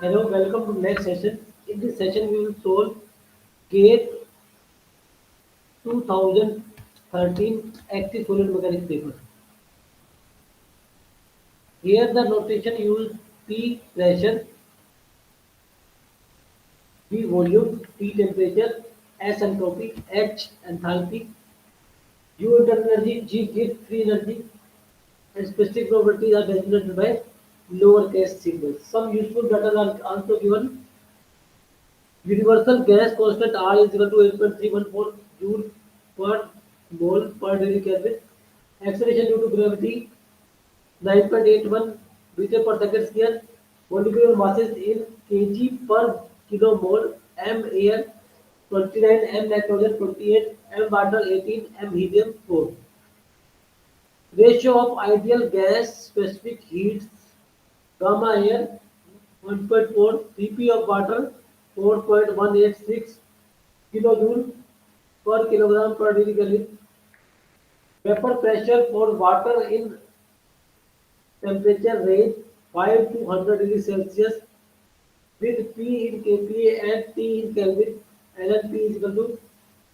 Hello, welcome to next session. In this session, we will solve GATE 2013 active fluid mechanics paper. Here, the notation use P pressure, V volume, T temperature, S entropy, H enthalpy, U internal energy, G heat free energy, and specific properties are designated by lowercase symbols. Some useful data are also given. Universal gas constant R is equal to 8.314 joule per mole per degree Kelvin. Acceleration due to gravity 9.81 meter per second square. Molecular masses in kg per kilomole. M air 29, M nitrogen 28, M water 18, M helium 4. Ratio of ideal gas specific heats gamma air 1.4, Cp of water 4.186 kilojoule per kilogram per degree Kelvin. Vapor pressure for water in temperature range 5 to 100 degrees Celsius with P in kPa and T in Kelvin. ln P is equal to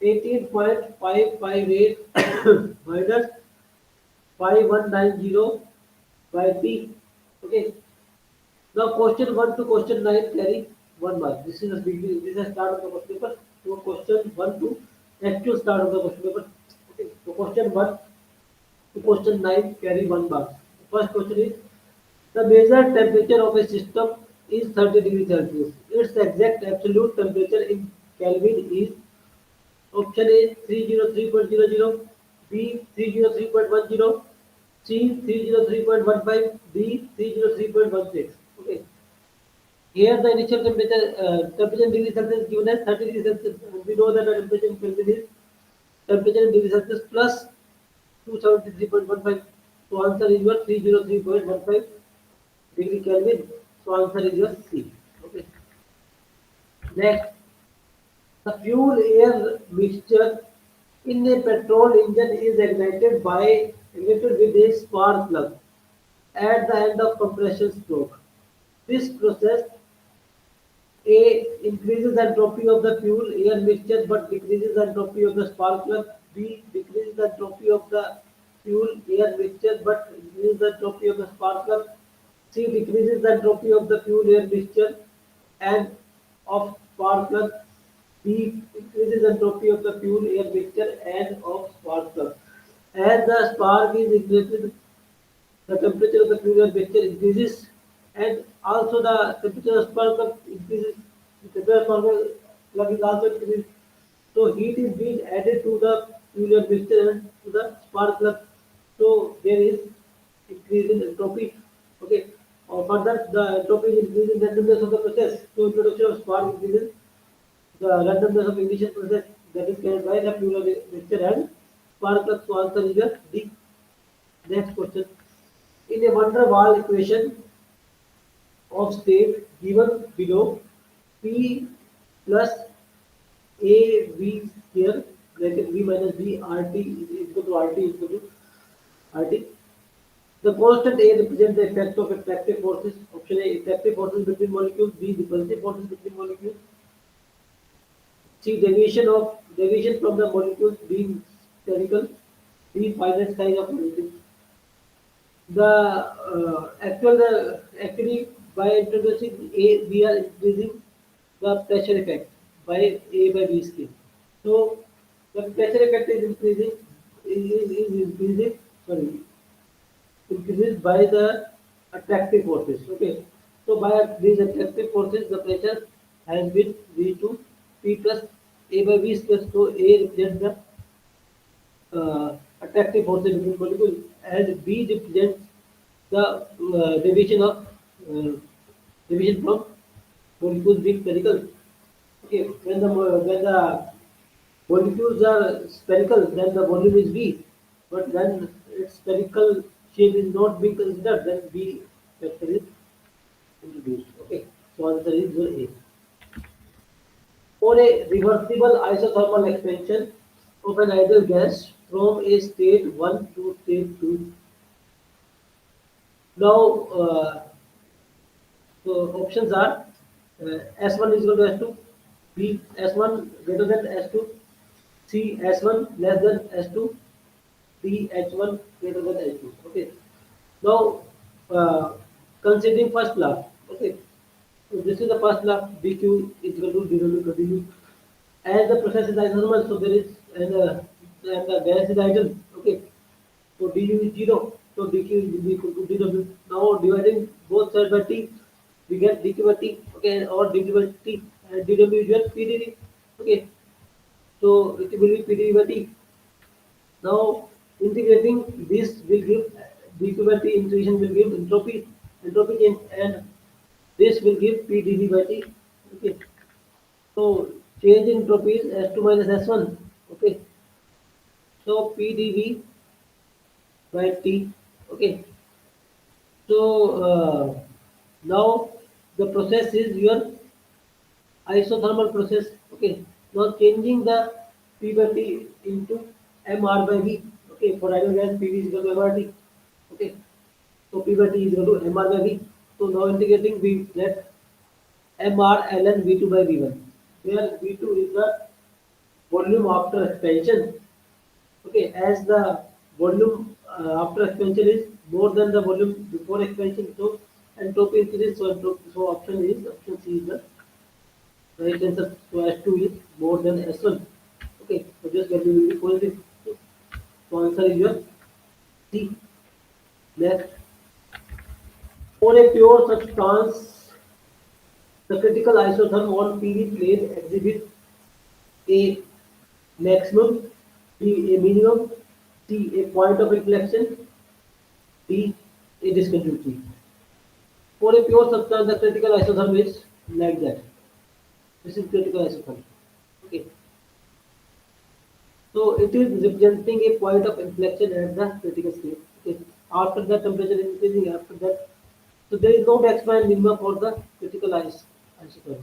18.558 minus 5190 by P. Okay. Now question 1 to question 9 carry 1 mark. This is a big this is a start of the question paper. So question 1 to actual start of the question paper. Okay. So question 1 to question 9 carry 1 mark. First question is the measured temperature of a system is 30 degrees Celsius. Its exact absolute temperature in Kelvin is option A 303.00, B 303.10, C 303.15, D 303.16. Okay. Here the initial temperature in degree Celsius is given as 30 degrees Celsius. We know that the temperature in Kelvin is temperature in degree Celsius plus 273.15. So answer is your 303.15 degree Kelvin. So answer is your C. Okay. Next, the fuel air mixture in a petrol engine is ignited with a spark plug at the end of compression stroke. This process A increases the entropy of the fuel air mixture but decreases the entropy of the spark plug. B decreases the entropy of the fuel air mixture but increases the entropy of the spark plug. C decreases the entropy of the fuel air mixture and of spark plug. D increases the entropy of the fuel air mixture and of spark plug. As the spark is ignited, the temperature of the fuel air mixture increases and also the temperature of spark plug increases. The temperature of spark plug is also increases. So heat is being added to the fuel air mixture and to the spark plug. So there is increase in entropy. Okay. Or further, the entropy is increasing randomness of the process. So introduction of spark increases the randomness of ignition process that is carried by the fuel air mixture and spark plug. So answer is your D. Next question. In a van der Waal equation of state given below, P plus AV square bracket V minus V RT is equal to RT is equal to RT. The constant A represents the effect of attractive forces. Option A attractive forces between molecules, B repulsive forces between molecules, C deviation from the molecules being spherical, D finite size of molecules. The actually by introducing A, we are increasing the pressure effect by A by B scale. So the pressure effect is increasing. Sorry, increases by the attractive forces. Okay. So by these attractive forces, the pressure has been reached to P plus A by B square. So A represents the attractive forces between molecules, and B represents the uh, division from molecules being spherical. Okay, when the molecules are spherical, then the volume is V, but when its spherical shape is not being considered, then V factor is introduced. Okay, so answer is your A. For a reversible isothermal expansion of an ideal gas from a state 1 to state 2. Now, so options are S1 is equal to S2, B S1 greater than S2, C S1 less than S2, D H1 greater than H2. Okay. Now, uh, considering first law. Okay. So this is the first law. dq is equal to dw continue. As the process is isothermal, so there is and the gas is idle. Okay. So du is 0. So dq will be equal to dw. Now dividing both sides by t, we get dq by t. Okay, or dq by t, and dw is your pdv. Okay, so it will be pdv by t. Now integrating this will give dq by t, integration will give entropy change, and this will give pdv by t. Okay, so change in entropy is S2 minus S1. Okay, so pdv by t. Okay, so now the process is your isothermal process. Okay. Now changing the P by T into MR by V. Okay. For ideal gas, PV is equal to MRT. Okay. So P by T is equal to MR by V. So now integrating, we get MR ln V2 by V1, where V2 is the volume after expansion. Okay. As the volume after expansion is more than the volume before expansion, so entropy increases. So option C is the right answer. So S2 is more than S1. Okay, so this value will be positive. So answer is your C. Next, for a pure substance, the critical isotherm on PV plane exhibits a maximum, B a minimum, C a point of inflection, D a discontinuity. For a pure substance, the critical isotherm is like that. This is critical isotherm. Okay. So it is representing a point of inflection at the critical state. Okay. After that, temperature is increasing. After that, so there is no maximum minimum for the critical isotherm.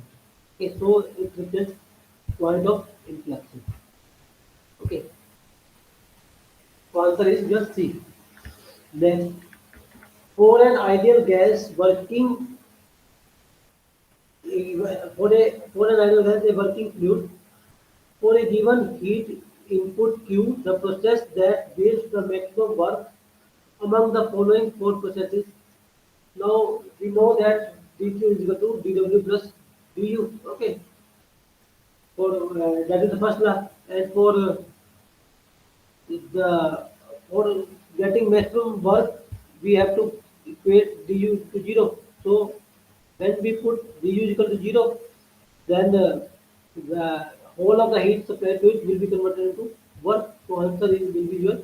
Okay, so it represents point of inflection. Okay, so answer is just C. Then for an ideal gas working for an ideal gas a working fluid for a given heat input Q, the process that yields the maximum work among the following four processes. Now we know that dq is equal to dw plus du. Okay, for that is the first law, and the for getting maximum work, we have to equate du to 0. So when we put du is equal to 0, then the whole of the heat supply to it will be converted into work. So answer is will be your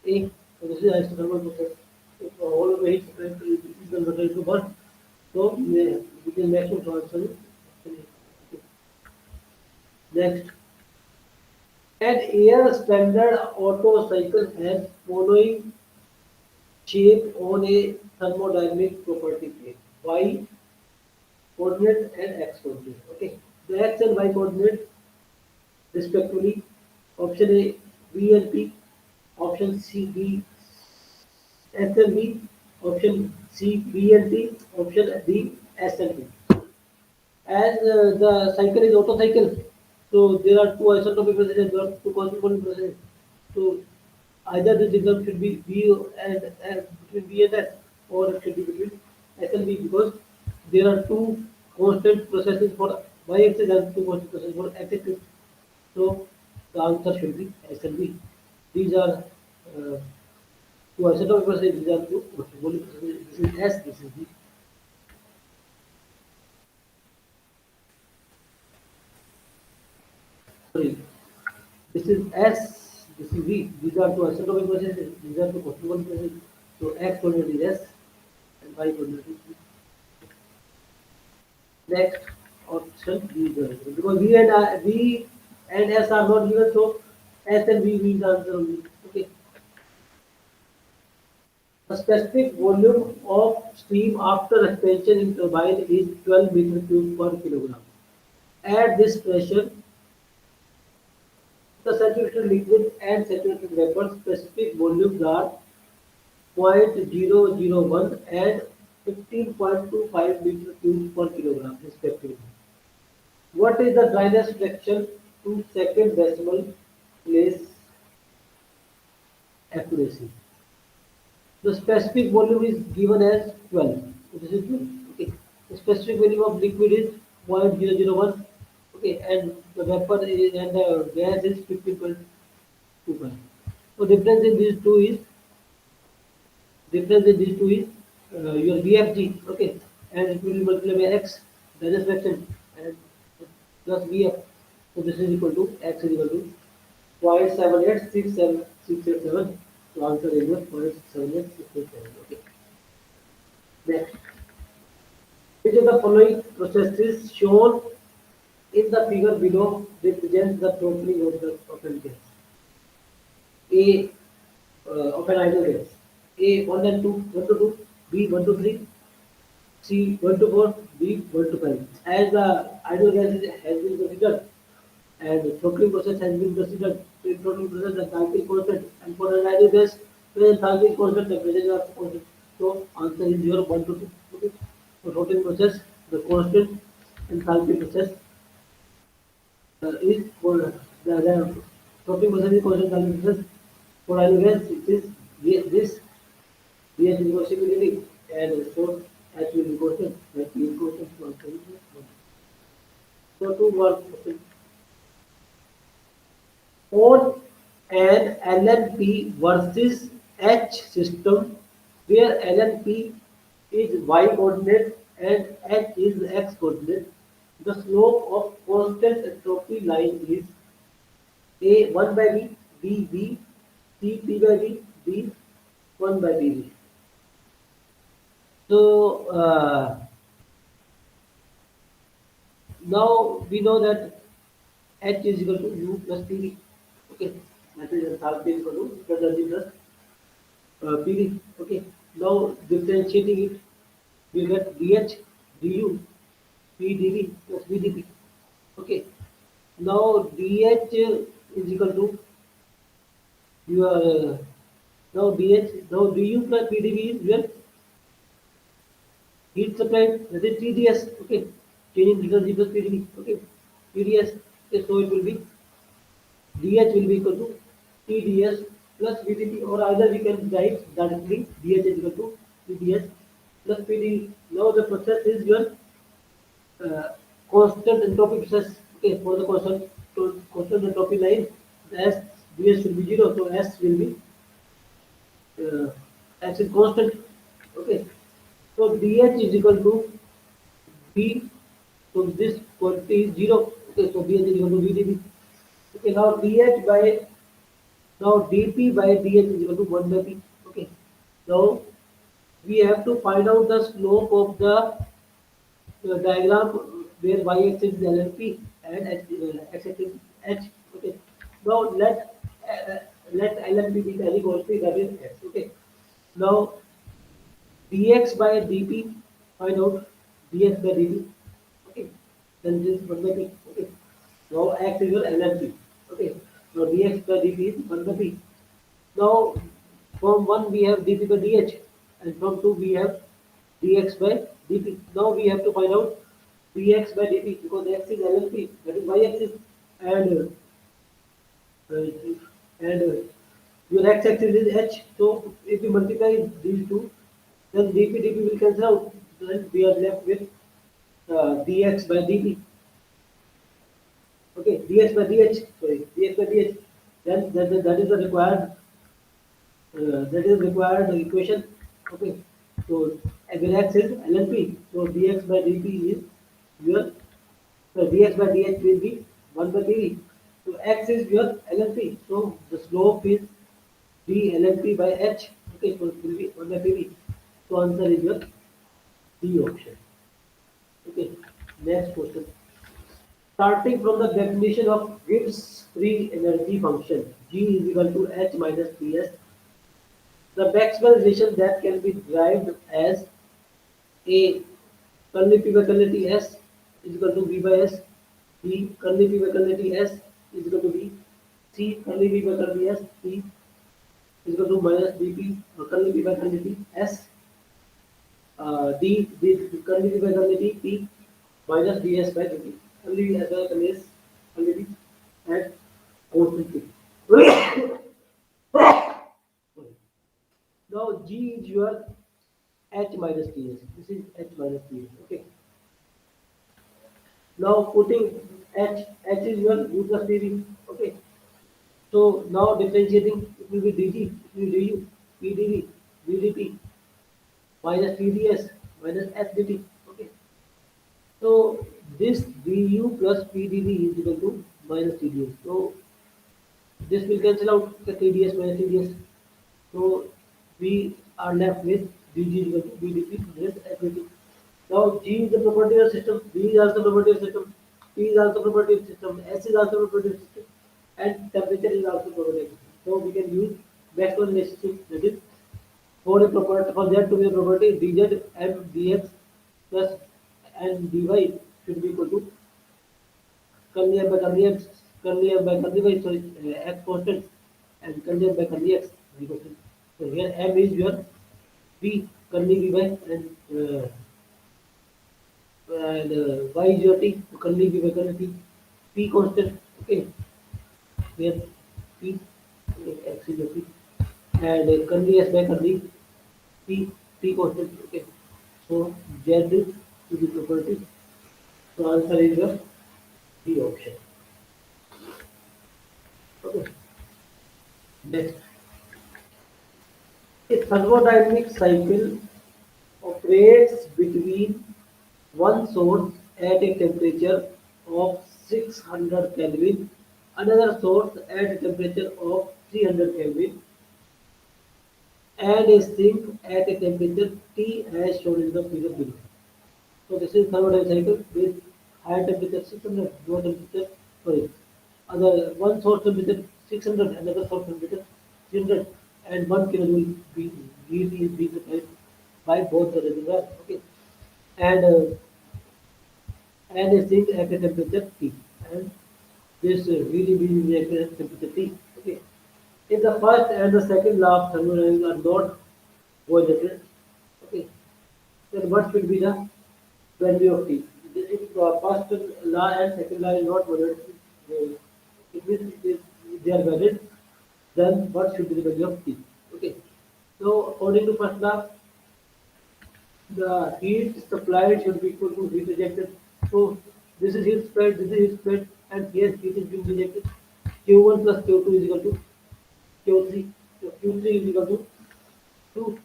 A. So this is isothermal process. If the whole of the heat supply to it is converted into work, so we can maximum transfer is actually. Next, an air standard Otto cycle has following shape on a thermodynamic property plane: y coordinate and x coordinate. Okay, the x and y coordinate respectively. Option A V and P, option C B S and V, option C B and T, option D S and P. As the cycle is Otto cycle, so there are two isotopic processes, there are two corresponding processes. So either the result should be B and between B and S, or it should be between S and B, because there are two constant processes for y-axis and two constant processes for x-axis. So the answer should be S and B. These are two isotopic processes. These are two corresponding processes. This is S. This is B. Sorry. This is S, this is V. These are two isotopic processes. These are two corresponding processes. So X coordinate is S and Y coordinate is V. Next option B is the answer. Because V and S are not given, so S and V means the answer only. Okay. The specific volume of steam after expansion in turbine is 12 meter cube per kilogram. At this pressure, the saturated liquid and saturated vapor specific volumes are 0.001 and 15.25 meter cube per kilogram respectively. What is the dryness fraction to second decimal place accuracy? The specific volume is given as 12. So this is 12. Okay. The specific volume of liquid is 0.001. Okay, and the vapor is, and the gas is 15.25. So difference in these two is your VFG. Okay, and it will be multiplied by X, that is fraction, and plus VF. So this is equal to X is equal to 0.7867. So answer is 0.7867. Okay. Next, which of the following processes shown in the figure below represents the throttling of the open gas? A open idle gas. A 1 and 2, 1 to 2, B 1 to 3, C 1 to 4, D 1 to 5. As the idle gas has been considered and the throttling process has been considered, so in throttling process the enthalpy is constant, and for an idle gas, where enthalpy is constant, temperature is also constant. So answer is your 1 to 2. Okay. So throttling process, the constant enthalpy process is for the throttling process is constant enthalpy process. For idle gas, it is this VS is equal to and so H will be constant, that P is constant, so answer is 1. So two more questions. On an LNP versus H system, where LNP is y coordinate and H is x coordinate, the slope of constant entropy line is A 1 by V, B V, C P by V, D 1 by BV. So now we know that H is equal to U plus PV. Okay, that is enthalpy is equal to energy plus PV. Okay, now differentiating it, we get dH, du, PdV plus VdP. Okay, now dH is equal to your now dH, now du plus PdV is your heat supplied, that is TDS. Okay, changing energy plus PdV. Okay, TDS. Okay, so it will be dH will be equal to TDS plus VdP, or either we can write directly dH is equal to TDS plus PdV. Now the process is your uh, constant entropy process. Okay, for the constant entropy line, the S dS will be 0, so S will be uh, S is constant. Okay, so dH is equal to V, so this quantity is 0. Okay, so dH is equal to VdP. Okay, now dH by now dP by dH is equal to 1 by P. Okay. Now we have to find out the slope of the diagram where y-axis is LNP and x-axis is H. Okay. Now let LNP be any quantity, that is x. Okay. Now dx by dp, find out dx by dp. Okay. Then this is 1 by p. Okay. Now x is your LNP. Okay. Now dx by dp is 1 by p. Now, from 1 we have dp by dh, and from 2 we have dx by dp. Now we have to find out dx by dp, because x is LLP, that is y-axis, and your x-axis is h. So if we multiply these two, then dp will cancel out. Then we are left with dx by dp. Okay, dx by dh. Sorry, dx by dh. Then that is the required equation. Okay, so when x is LNP, so dx by dp is your, so dx by dh will be 1 by dv. So x is your LNP, so the slope is d LNP by h. Okay, so it will be 1 by dv. So answer is your D option. Okay, next question. Starting from the definition of Gibbs free energy function, G is equal to H minus Ps, the Maxwell relation that can be derived as A curly P by curly T S is equal to V by S, B curly P by curly T S is equal to V, C curly P by curly S T is equal to minus dp or curly P by curly T S. D curly D by curly D P minus ds by dt. Curly as well curly S curly D and constant P. Now G is your H minus Ts. This is H minus Ts. Okay. Now putting H is your U plus dV. Okay. So now differentiating, it will be dg, it will be du, pdv, vdp minus tds minus sdt. Okay. So this du plus pdv is equal to minus tds. So this will cancel out the tds minus tds. So we are left with dg is equal to vdp minus sdt. Now G is the property of system, B is also property of system, P is also property of system, S is also property of system, and temperature is also property of system. So we can use Maxwell relationship, that is for a property, for that to be a property, dz m dx plus n dy should be equal to curly m by curly x, curly m by curly y, sorry, x constant, and curly m by curly x equal to. So here m is your p curly v by and y is your t, curly v by curly t, p constant. Okay, here p x is your p, and curly s by curly p, p constant. Okay, so z is the property. So answer is your D option. Okay, next, a thermodynamic cycle operates between one source at a temperature of 600 Kelvin, another source at a temperature of 300 Kelvin, and a sink at a temperature T as shown in the figure below. So this is thermodynamic cycle with higher temperature 600, lower temperature, sorry, other one source temperature 600, another source temperature 300, and 1 kilojoule heat is being supplied by both the reservoir. Okay, and and a sink at a temperature T, and this really being reacted at temperature T. Okay, if the first and the second law of thermodynamics are not violated, okay, then what should be the value of T? If first law and second law is not violated, it means they are valid, then what should be the value of T? Okay, so according to first law, the heat supplied should be equal to heat rejected. So this is heat supplied, this is heat supplied, and here heat is being rejected. Q1 plus Q2 is equal to Q3. So Q3 is equal to 2.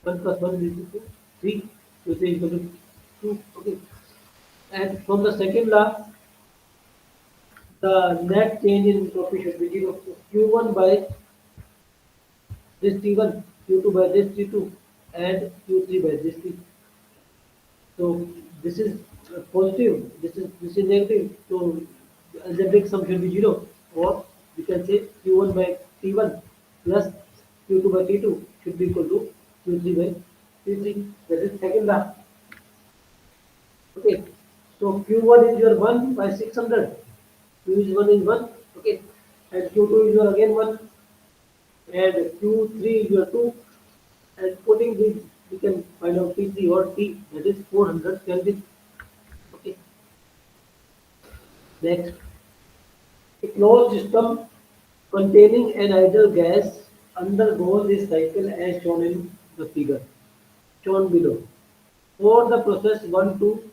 1 plus 1 is equal to 3. Q3 is equal to 2. Okay. And from the second law, the net change in entropy should be 0. So Q1 by this T1, Q2 by this T2, and Q3 by this T. So this is positive, this is negative. So the algebraic sum should be 0, or we can say Q1 by T1 plus Q2 by T2 should be equal to Q3 by T3. That is second law. Okay. So Q1 is your 1 by 600. Q is 1 is 1. Okay. And Q2 is your again 1. And Q3 is your 2. And putting this, we can find out T3 or T, that is 400 Kelvin. Okay. Next, a closed system containing an ideal gas undergoes this cycle as shown in the figure shown below. For the process 1 2,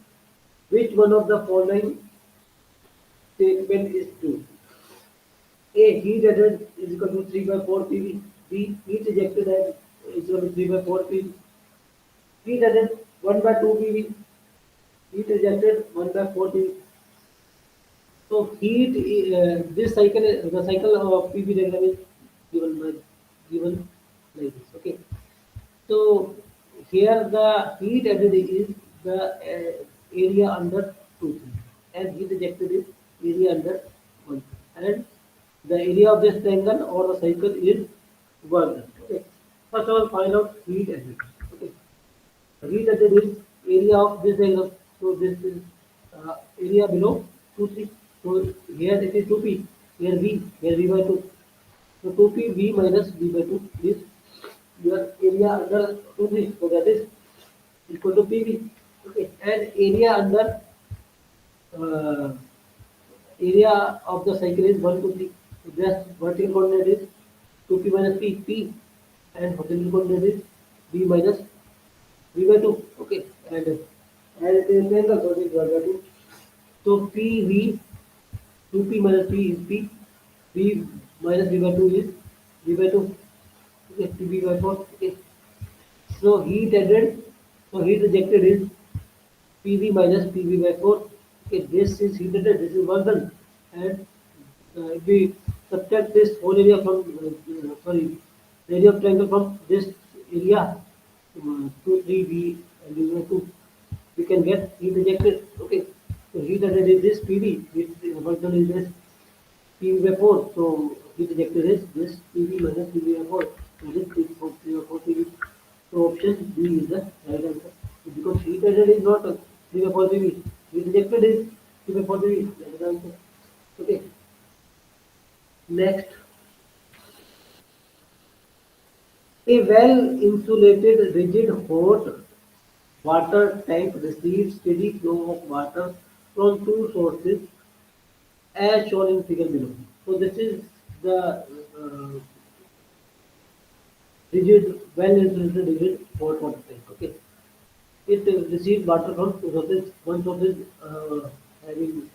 which one of the following statement is true? A. Heat added is equal to 3 by 4 PV. B. Heat ejected is equal to 3 by 4 PV. Heat added 1 by 2 PV. Heat ejected 1 by 4 PV. So heat, this cycle, the cycle of PV diagram is given like this. Okay. So here the heat added is the area under 2, and heat ejected is area under 1, and the area of this triangle or the cycle is 1. Okay. First of all, find out heat added. Okay. Heat added is area of this angle. So this is area below 2 3. So here it is 2p. Here v. Here v by 2. So 2p v minus v by 2 is your area under 2 3. So that is equal to PV. Okay, and uh, area of the cycle is 1 to 3. So just vertical coordinate is 2p minus p, and horizontal coordinate is b minus v by 2. Okay, and it is angle, so it is 1 by 2. So PV 2p minus p is p, v minus v by 2 is v by 2. Okay, PV by 4. Okay, so heat added, so heat rejected is PV minus PV by 4. Okay, this is heat added, this is 1 done. And if we subtract this whole area from, sorry, the area of triangle from this area, 2, 3, V, and V by 2, we can get heat rejected. Okay, so heat added is this PV, heat function is this PV by 4. So heat rejected is this PV minus PV by 4. So this is 4 PV. So option B is the right answer. Because heat added is not 3 by 4 PV. Heat rejected is 3 by 4 PV. That is the answer. Okay. Next, a well-insulated rigid hot water tank receives steady flow of water from two sources as shown in figure below. So this is the rigid, well-insulated rigid hot water tank. Okay, it receives water from two sources. One source is having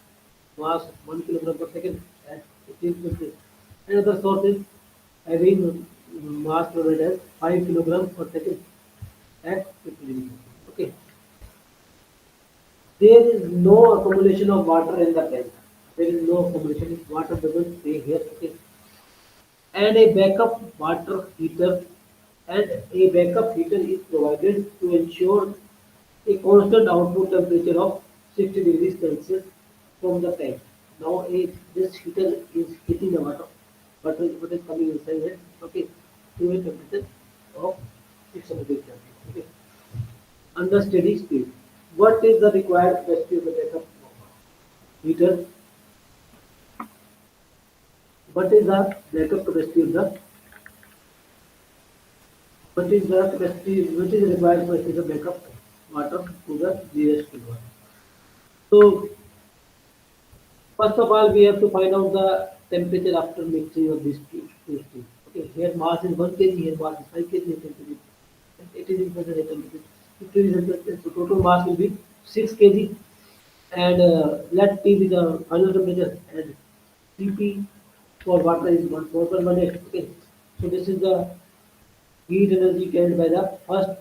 mass 1 kilogram per second at 15 Celsius. Another source is having mass provided as 5 kilograms per second at 50 degrees. Okay, there is no accumulation of water in the tank. There is no accumulation. Water doesn't stay here. Okay, and a backup heater is provided to ensure a constant output temperature of 60 degrees Celsius from the tank. Now this heater is heating the water. What is coming inside it? Okay, to a temperature of 600 degrees Celsius. Okay, under steady state. What is the required capacity of the backup heater? What is the backup capacity of the what is the capacity? What is the required capacity of the backup water to the nearest river? So first of all, we have to find out the temperature after mixing of these two streams. Okay, here mass is 1 kg, here mass is 5 kg, here 10 kg. It is equal to the temperature. It is equal to, so total mass will be 6 kg, and let T be the final temperature, and Cp for water is 4.18. Okay, so this is the heat energy carried by the first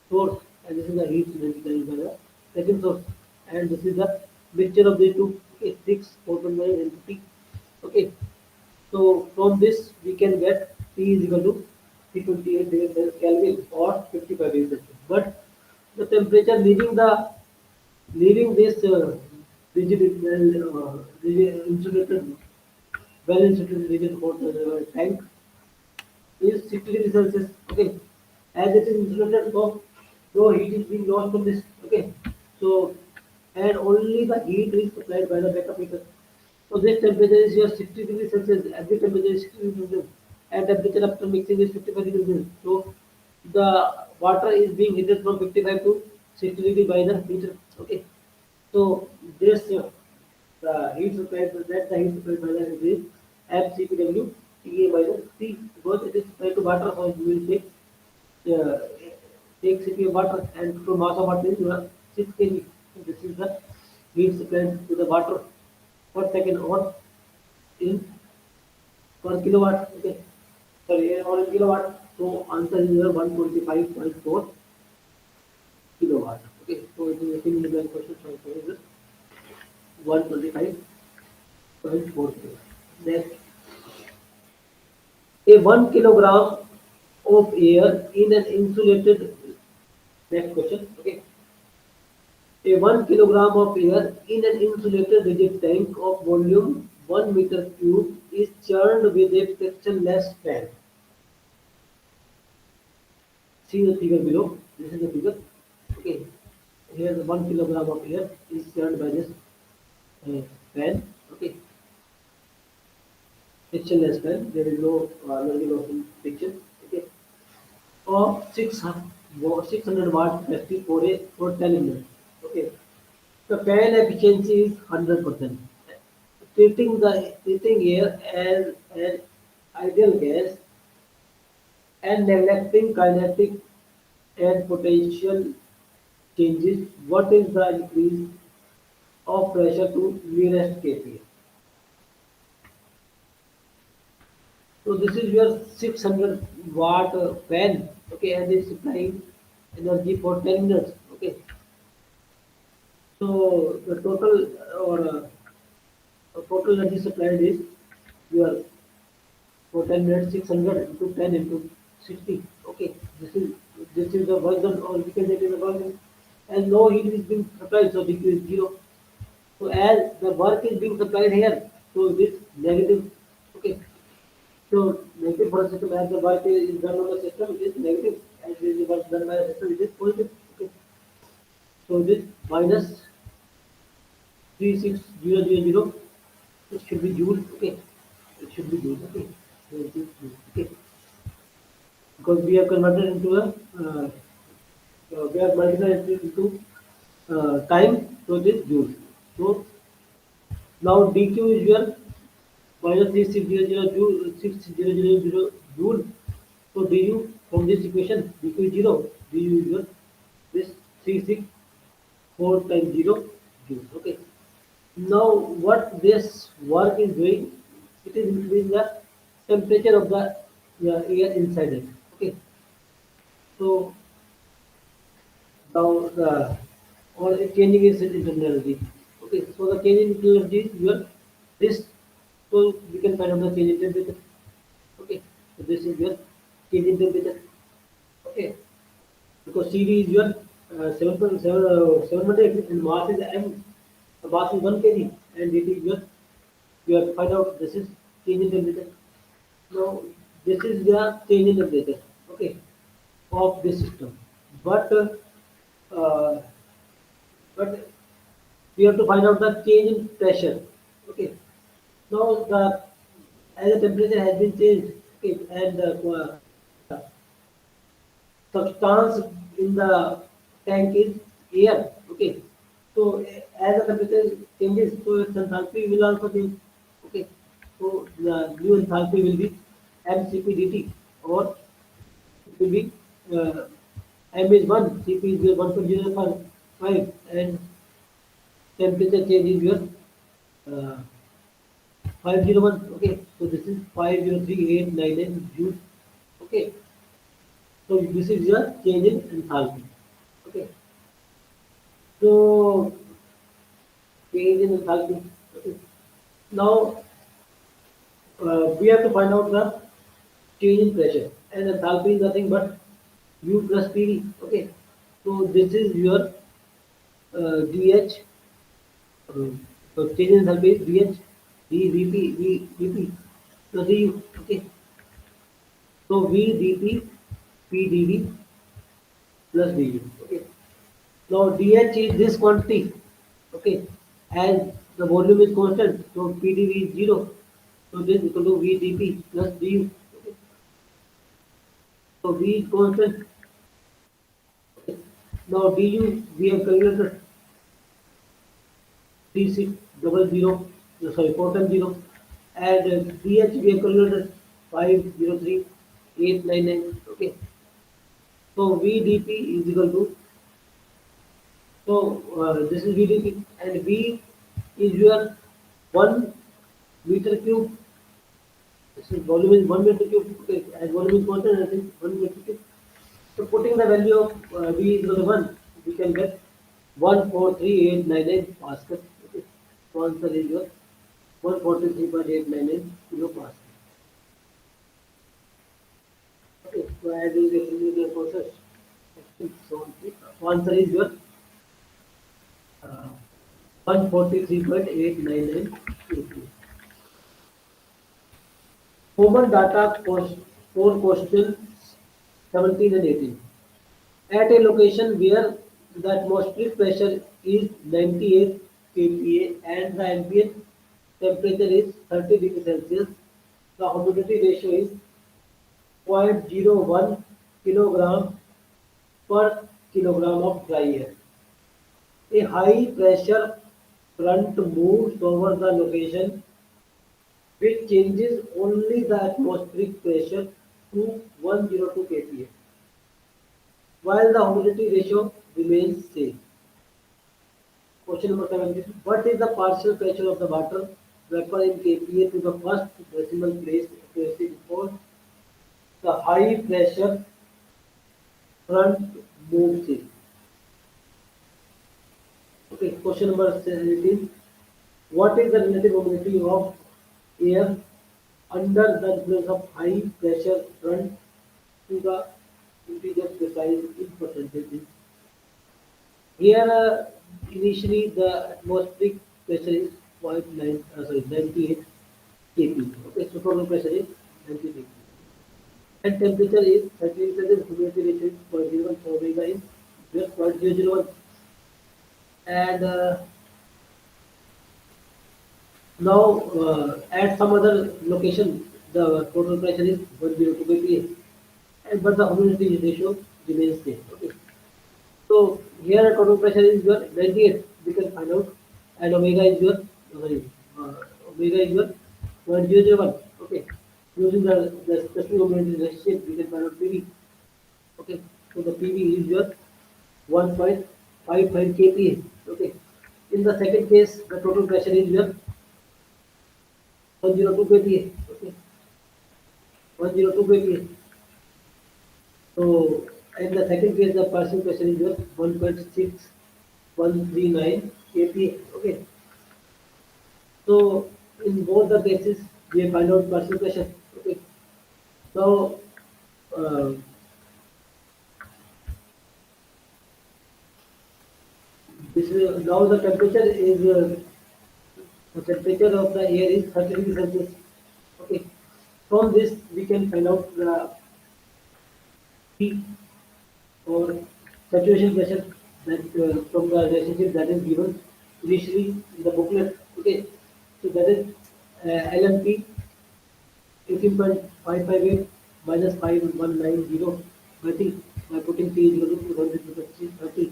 source, and this is the heat energy carried by the second source, and this is the mixture of the two. Okay, 6 4.9 and T. Okay, so from this we can get T is equal to 328 degrees Kelvin or 55 degrees Celsius. But the temperature leaving this rigid insulated rigid water tank is 60 degrees Celsius. Okay, as it is insulated, so no heat is being lost from this. Okay, so and only the heat is supplied by the backup heater. So this temperature is your 60 degrees Celsius. Every temperature is 60 degrees Celsius, and temperature after mixing is 55 degrees Celsius. So the water is being heated from 55 to 60 degrees by the heater. Okay, so this the heat supplied that the heat supplied by the heater is FCPW TA minus C, because it is supplied to water, so you will uh, take CP of water, and to mass of water is 6 kg. So this is the heat supplied to the water per second or in per kilowatt. Okay, sorry, or in kilowatt. So answer is 125.4 kilowatt. Okay, so it is a similar question. So it is 125.4 kilowatt. Next, a 1 kilogram of air in an insulated. Next question. Okay, a 1 kilogram of air in an insulated rigid tank of volume 1 meter cube is churned with a frictionless fan. See the figure below. This is the figure. Okay, here the 1 kilogram of air is churned by this fan. Okay, frictionless fan. There is no energy loss in friction. Okay, of 6 600 watt capacity for 10 minutes. Okay. The fan efficiency is 100%. Treating air as an ideal gas and neglecting kinetic and potential changes. What is the increase of pressure to nearest kPa? So this is your 600 watt fan, okay, and it's supplying energy for 10 minutes, okay. So the total energy supplied is your for 10 minutes 600 into 10 into 60, okay. This is the work done, or we can say it is the work done, and no heat is being supplied, so this is zero. So as the work is being supplied here, so it is negative, okay. So negative for the system, as the work is done on the system, it is negative. As the work done by the system, it is positive. Okay. So this minus 36000, it should be joule. Okay. It should be joule. Okay. So it is joule. Okay. Because we have converted into we have multiplied it into time. So it is joule. So now dq is your minus 3600 joule, 6000 joule. So du from this equation, dq is 0, du is your this 364 times 0 joules. Okay. Now what this work is doing, it is increasing the temperature of the air inside it. Okay. So now the or changing its internal energy. Okay. So the change in internal energy is your this. So we can find out the change in temperature. Okay. So this is your change in temperature. Okay. Because CV is your 700 and mass is m. The mass is 1 kg and it is your you have to find out this is change in temperature. Now this is the change in temperature, okay, of this system. But uh, but we have to find out the change in pressure. Okay. Now the as the temperature has been changed, okay, and the substance in the tank is air. Okay. So as the temperature changes, so its enthalpy will also change. Okay. So the new enthalpy will be mcp dt, or it will be uh, m is 1, cp is your 1.05, and temperature change is your uh, 501. Okay. So this is 503,899 joules. Okay. So this is your change in enthalpy. Okay. So change in enthalpy. Okay. Now we have to find out the change in pressure, and enthalpy is nothing but U plus PV. Okay. So this is your dH. So change in enthalpy is dH, dVp plus du. Okay. So V dP PdV plus du. Okay. Now dH is this quantity. Okay. As the volume is constant, so PdV is 0. So this is equal to V dP plus du. Okay. So V is constant. Okay. Now du we have calculated 3600, sorry 410, and DH we have calculated 503,899. Okay. So VDP is equal to, so this is VDP, and V is your 1 meter cube. This is volume is 1 meter cube. Okay. As volume is constant, I think 1 meter cube. So putting the value of V is equal to 1, we can get 143,899 Pascal. Okay. So answer is your 143.899 kilopascal. Okay, so as is a linear process. So answer is your 143.899 kg. Common data for questions 17 and 18. At a location where the atmospheric pressure is 98 kPa and the ambient temperature is 30 degrees Celsius, the humidity ratio is 0.01 kilogram per kilogram of dry air. A high pressure front moves over the location which changes only the atmospheric pressure to 102 kPa, while the humidity ratio remains same. Question number 7. What is the partial pressure of the water vapor in kPa to the first decimal place accuracy for the high pressure front moves in? Okay, question number 17. What is the relative humidity of air under the influence of high pressure front to the integer precise in percentages? Here, initially the atmospheric pressure is 98 kP. Okay, so total pressure is 98. And temperature is 13 Celsius. Humidity ratio is 0.01. So omega is just 0.001. And now at some other location, the total pressure is 102 kPa. And but the humidity ratio remains same. Okay. So here total pressure is your 98. We can find out, and omega is your sorry, uh, omega is your 0.001. Okay, using the specific humidity relationship, we can find out PV. Okay, so the PV is your 1.55 kPa. Okay, in the second case, the total pressure is your 102 kPa. Okay, 102 kPa. So in the second case, the partial pressure is your 1.6139 kPa. Okay. So in both the cases, we find out partial pressure. Okay. So uh, this is, now the temperature of the air is 30 degrees Celsius. Okay. From this we can find out the P or saturation pressure that from the relationship that is given initially in the booklet. Okay. So that is LMP 18.558 minus 5190 30. By putting P is equal to 230,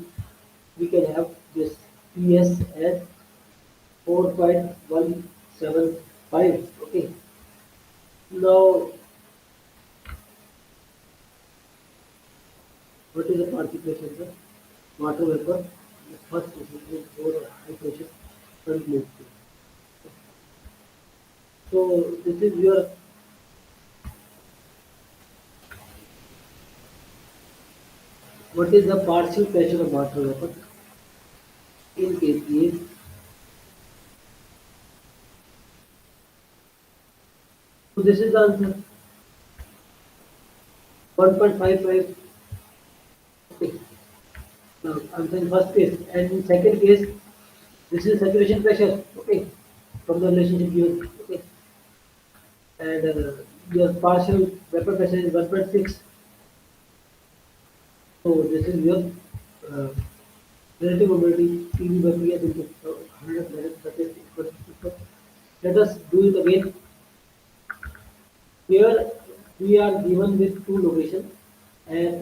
we can have this PS as 4.175. Okay. Now, what is the particle pressure? Sir? Water vapor. The first is for high pressure front move. So this is your what is the partial pressure of water vapor in kPa. So this is the answer 1.55. Okay. Now answer in first case, and in second case, this is saturation pressure. Okay, from the relationship given. Okay, and your partial vapor pressure is 1.6. So this is your uh, relative humidity PV by PS into 100 minus 30 equals to 50. Let us do it again. Here we are given with two locations. At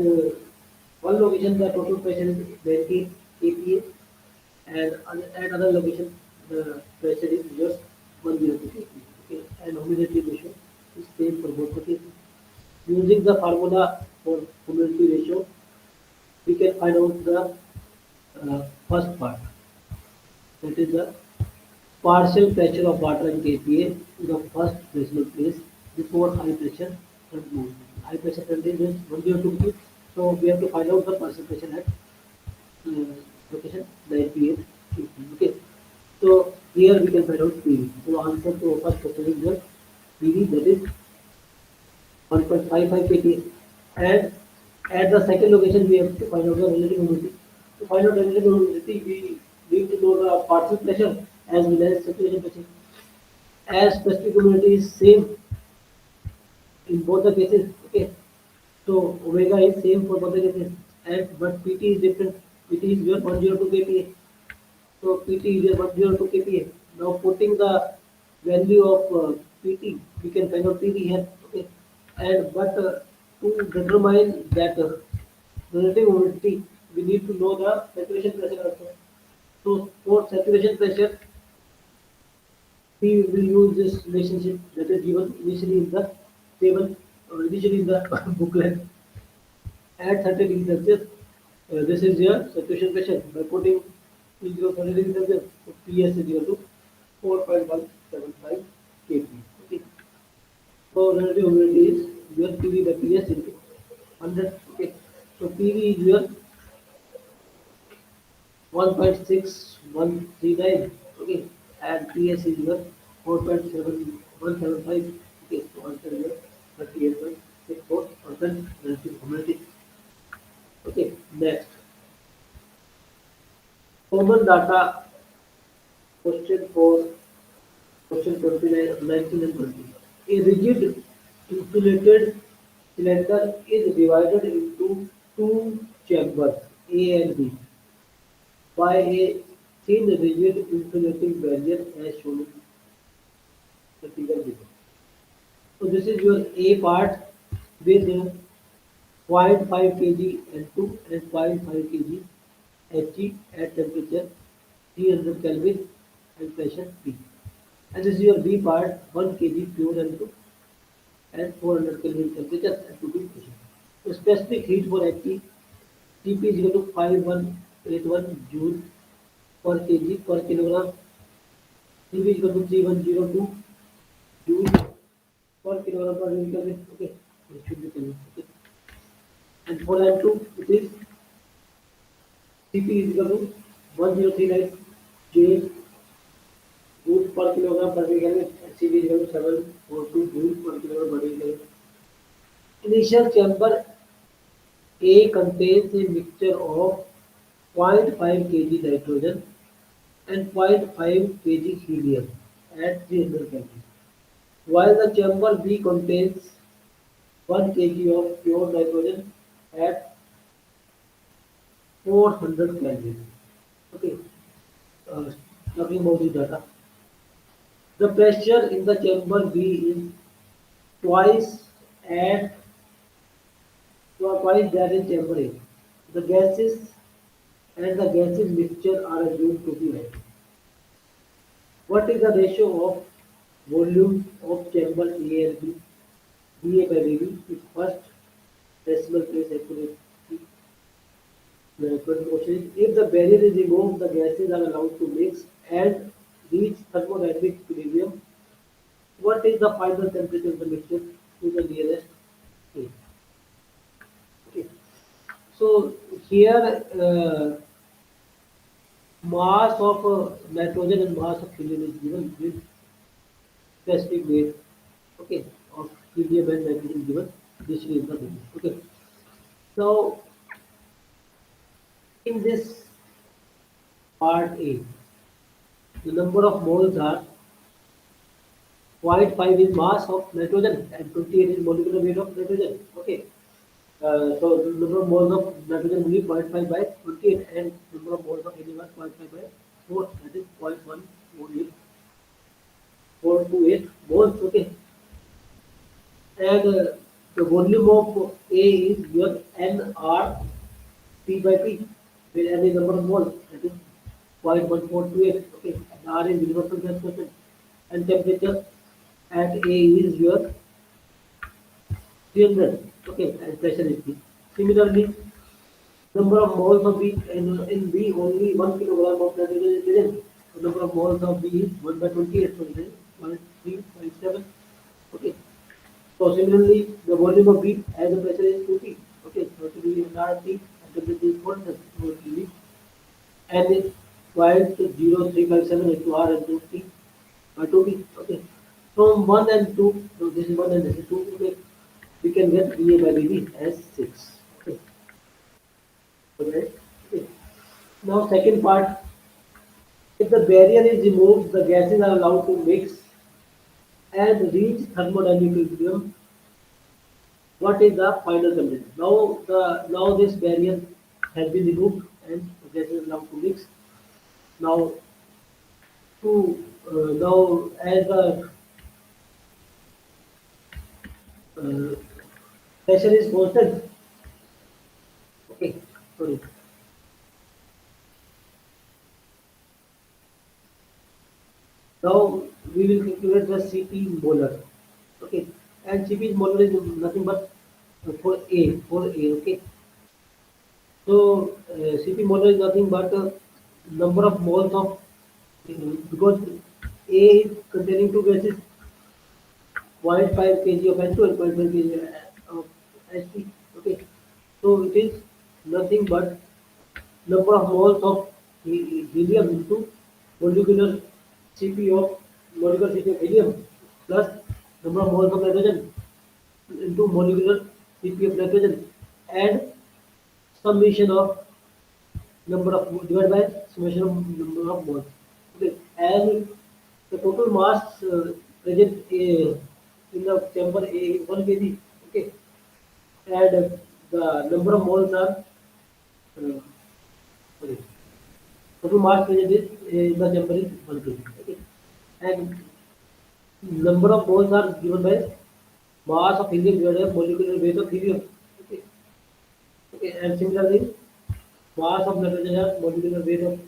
one location the total pressure is 90 kPa, and at other location the pressure is just 102 kPa. Okay, and humidity ratio is same for both the cases. Using the formula for humidity ratio, we can find out the first part, that is the partial pressure of water in kPa to the first decimal place before high pressure front move. High pressure front is 102 kPa, so we have to find out the partial pressure at uh, location 98 kPa. Okay, so here we can find out PV. So answer to first question is your PV, that is 1.55 kPa, and at the second location we have to find out the relative humidity. To find out relative humidity, we need to know the partial pressure as well as saturation pressure. As specific humidity is same in both the cases. Okay, so omega is same for both the cases, and but PT is different. PT is your 102 kPa. So PT is your 102 kPa. Now putting the value of PT, we can find out PV here. Okay, and but to determine that relative humidity, we need to know the saturation pressure also. So for saturation pressure, we will use this relationship that is given initially in the table, or initially in the booklet. At 30 degrees Celsius, this is your saturation pressure. By putting equal 30 degrees Celsius, so PS is equal to 4.175 kP. Okay. So relative humidity is your PV by PS into 100. Okay. So PV is your 1.6139. Okay. And PS is your 4.7175. Okay. So answer is your 38.64% relative humidity. Okay. Next. Common data question for question 29, 19 and 20. A rigid insulated cylinder is divided into two chambers A and B by a thin rigid insulating barrier as shown in the figure below. So this is your A part with 0.5 kg N2 and zero point 0.5 kg He at temperature 300 Kelvin and pressure P. And this is your B part 1 kg pure N2 and 400 Kelvin temperature at 2 pressure. So specific heat for He Cp is equal to 5181 joule per kg per kilogram. Cv is equal to 3102 joule per kilogram per unit Kelvin. Okay, it should be Kelvin. Okay. And for N2, it is Cp is equal to 1039 joule per kilogram per unit Kelvin. And Cv is equal to 742 joule per kilogram per unit Kelvin. Initial chamber A contains a mixture of zero point 0.5 kg nitrogen and zero point 0.5 kg helium at 300 Kelvin, while the chamber B contains 1 kg of pure nitrogen at 400 Kelvin. Okay, uh, talking about the data. The pressure in the chamber B is twice at twice that in chamber A. The gases and the gases mixture are assumed to be right. What is the ratio of volume of chamber A and B? BA by BB is first decimal place accuracy. The question is, if the barrier is removed, the gases are allowed to mix and reach thermodynamic equilibrium. What is the final temperature of the mixture to the nearest A? Okay. So here mass of nitrogen and mass of helium is given with specific weight. Okay, of helium and nitrogen given. This is the value. Okay. So in this part A, the number of moles are 0.5 is mass of nitrogen and 28 is molecular weight of nitrogen. Okay. So the number of moles of nitrogen will be 0.5 by 28 and number of moles of helium is 0.5 by 4, that is 0.148 moles. Okay. And the volume of A is your NR P by P, where N is number of moles, that is 0.1428. Okay. And R is universal gas constant. And temperature at A is your 300. Okay. And pressure is P. Similarly, number of moles of B in B only 1 kilogram of nitrogen is present. The number of moles of B is 1 by 28, so it is 0.357. Okay. So similarly, the volume of B as the pressure is 2T. Okay, so it will be RT and temperature is 400. So it will be N is 0.0357 into R into T by 2T. Okay. From 1 and 2, so this is 1 and this is 2. Okay. We can get VA by BB as 6. Okay. Okay. Okay. Now second part, if the barrier is removed, the gases are allowed to mix and reach thermodynamic equilibrium. What is the final temperature? Now this barrier has been removed and the gases are allowed to mix. Now now as the uh, pressure is constant, okay, sorry. Now we will calculate the CP molar. Okay, and CP molar is nothing but for A. Okay, so CP molar is nothing but number of moles of because A is containing two gases, 0.5 kg of H2 and 0.5 kg of H3. Okay, so it is nothing but number of moles of helium into molecular Cp of molecular Cp of helium plus number of moles of nitrogen into molecular Cp of nitrogen and summation of number of divided by summation of number of moles. Okay, and the total mass present in the chamber A is 1 kg. Okay, and the number of moles are sorry, total mass present is in the chamber is 1 kg. Okay, and number of moles are given by mass of helium divided by molecular weight of helium. Okay, okay, and similarly, mass of nitrogen are molecular weight of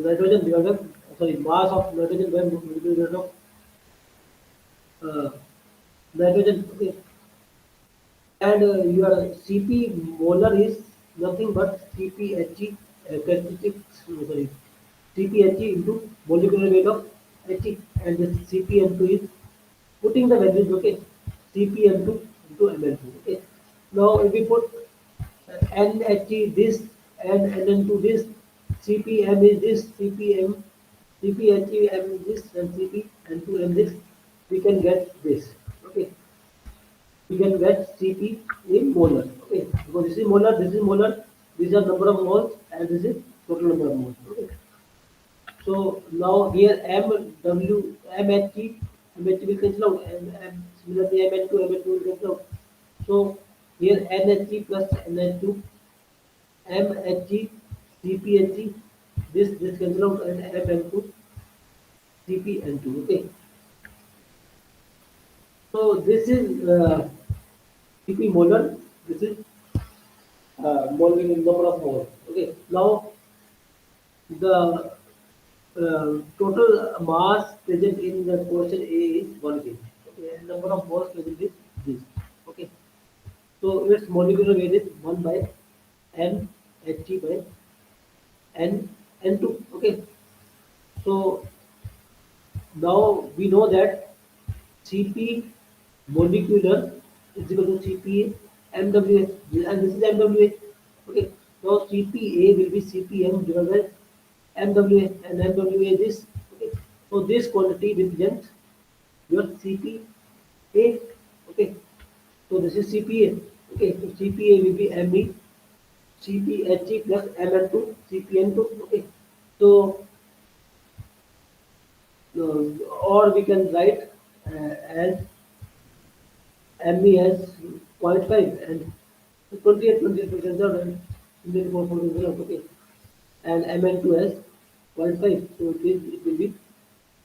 nitrogen divided sorry mass of nitrogen by molecular weight of uh, nitrogen. Okay, and your Cp molar is nothing but Cphe characteristics sorry Cphe into molecular weight of He, and this Cpm2 is putting the values. Okay, Cpm2 into Mn2. Okay, now if we put NHE this and NN2 this, CPM is this, CPM, CPHEM is this, and CPN2M this, we can get this. Okay, we can get Cp in molar. Okay, because this is molar, these are number of moles, and this is total number of moles. Okay, so now here MHE will cancel out, and similarly MN2 will cancel out. So here NHE plus NH2 MHE, CPHE, this cancel out and MN2, CPN2. Okay, so this is CP molar. This is molar number of moles. Okay, now the total mass present in the portion A is 1 kg. Okay, and number of moles present is this. Okay, so its molecular weight is 1 by N He by N N2. Okay, so now we know that Cp molecular is equal to Cpa MWA, and this is MWA. Okay, now Cpa will be Cpm divided by MWA, and MWA is this. Okay, so this quantity represents your Cpa. Okay, so this is Cpa. Okay, so Cpa will be Me, Cphe plus Mn2, Cpn2. Okay, so or we can write as ME has 0.5 and 28 and 24 okay, and MN2 has 0.5. So it will be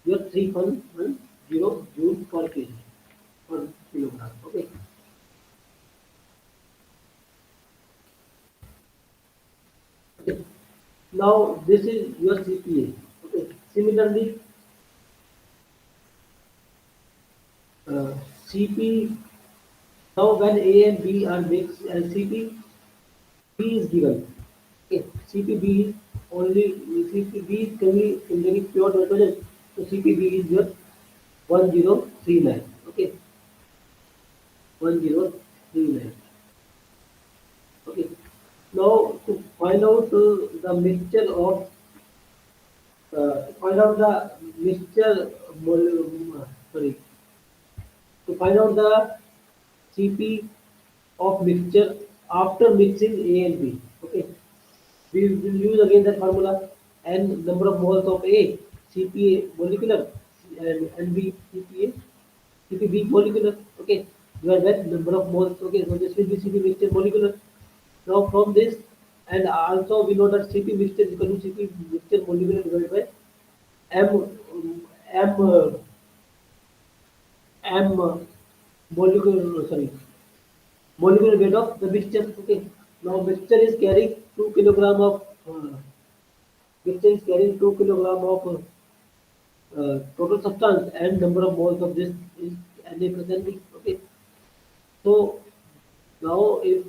your 3.10 joule per kg per kilogram. Okay. Okay. Now this is your CPA. Okay. Similarly, CP. Now when A and B are mixed, and CP B is given. Okay, CPB is only CPB is containing pure nitrogen. So CPB is your 1039. Okay, 1039. Okay. Now to find out the mixture of find out the mixture sorry to find out the CP of mixture after mixing A and B. Okay. We will use again that formula n number of moles of A, CPA molecular, and NB CPA, CPB molecular. Okay, divided by number of moles. Okay, so this will be CP mixture molecular. Now from this, and also we know that CP mixture is equal to CP mixture molecular divided by M M molecular sorry molecular weight of the mixture. Okay. Now mixture is carrying 2 kilogram of mixture is carrying 2 kilogram of total substance and number of moles of this is Na plus Nb. Okay. So now if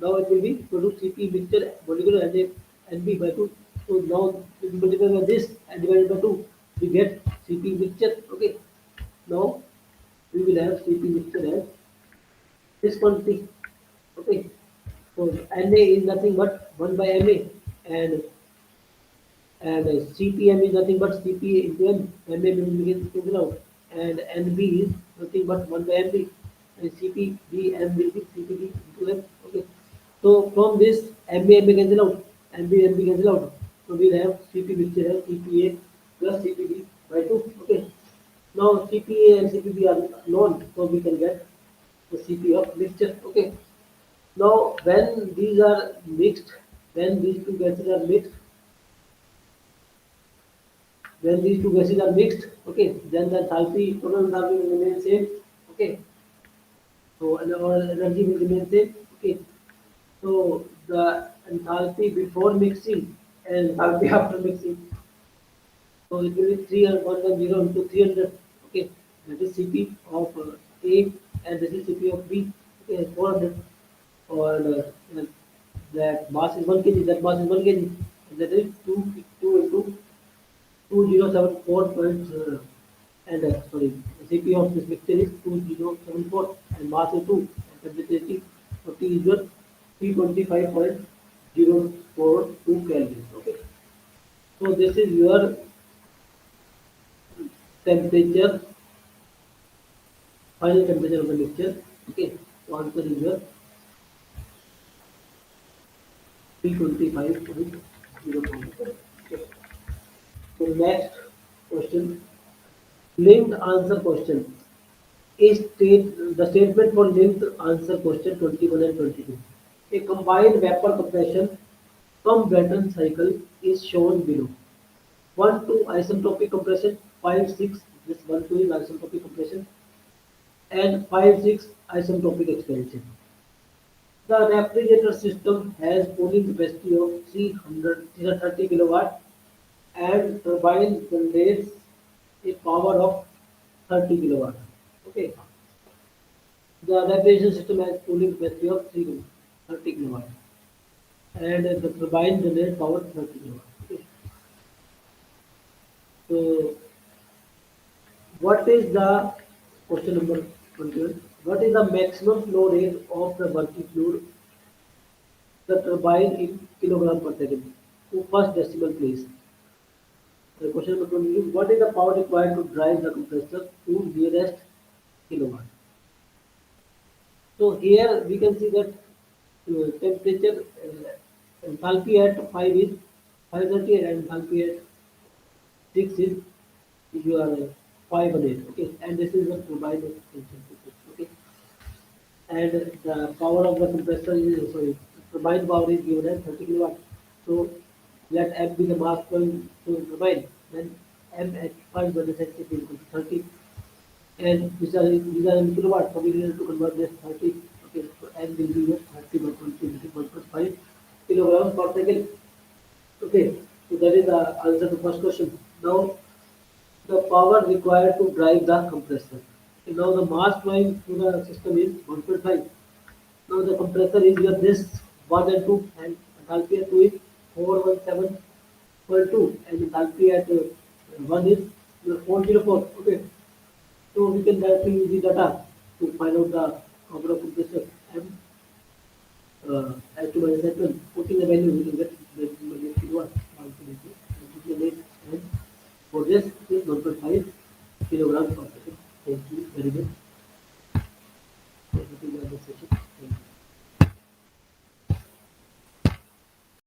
now it will be produce Cp mixture molecular Nb by 2. So now if we multiply by this and divided by 2, we get Cp mixture. Okay. Now we will have Cp mixture as this quantity. Okay. So Na is nothing but 1 by Ma, and CPM is nothing but Cp into M. Ma will be cancelled out, and Nb is nothing but 1 by Mb, and CpBm will be CpB into M. Okay. So from this MA cancel out, MB cancel out. So we'll have Cp mixture as Cpa plus Cpb by 2. Okay. Now Cpa and Cpb are known, so we can get the Cp of mixture. Okay. Now when these are mixed, when these two gases are mixed, when these two gases are mixed, okay, then the enthalpy, total enthalpy will remain same. Okay. So and our energy will remain same. Okay. So the enthalpy before mixing and enthalpy after mixing. So it will be 310 into 300. Okay, that is Cp of A, and this is Cp of B. Okay, 400. Or that mass is 1 kg. That mass is 1 kg. And that is 2 into 2074 point. Sorry, Cp of this mixture is 2074, and mass is 2. And temperature of T is your 325.042 Kelvin. Okay. So this is your temperature, final temperature of the mixture. Okay. So answer is your 325.042. Okay. So next question, linked answer question. The statement for linked answer question 21 and 22. A combined vapor compression from Brayton cycle is shown below. 1 2 isentropic compression, 5 6 this 1 2 is isentropic compression, and 5 6 isentropic expansion. The refrigerator system has cooling capacity of 330 kilowatt and turbine generates a power of 30 kilowatt. Okay. The refrigeration system has cooling capacity of 330 kilowatt and the turbine generates power 30 kilowatt. Okay. So what is the question number 21? What is the maximum flow rate of the working fluid, the turbine in kilogram per second to first decimal place? The question number 22. What is the power required to drive the compressor to nearest kilowatt? So here we can see that temperature enthalpy at 5 is 530 and enthalpy at 6 is you are 518. Okay, and this is the turbine extension. Okay, and the power of the compressor is sorry turbine power is given as 30 kilowatt. So let M be the mass flowing to the turbine. Then M at 5 is equal to 30, and these are in kilowatt. So we need to convert this 30. Okay, so M will be 30 by 20 into 1.5 kilograms per second. Okay, so that is the answer to first question. Now the power required to drive the compressor. Okay, now the mass flowing through the system is 1.5. Now the compressor is your this 1 and 2, and enthalpy at 2 is 417.2, and enthalpy at 1 is your 404. Okay, so we can directly use the data to find out the power of compressor M as to minus N1. Putting the value, we can get the kilowatt. And for this is 1.5 kilograms per second. Thank you very much.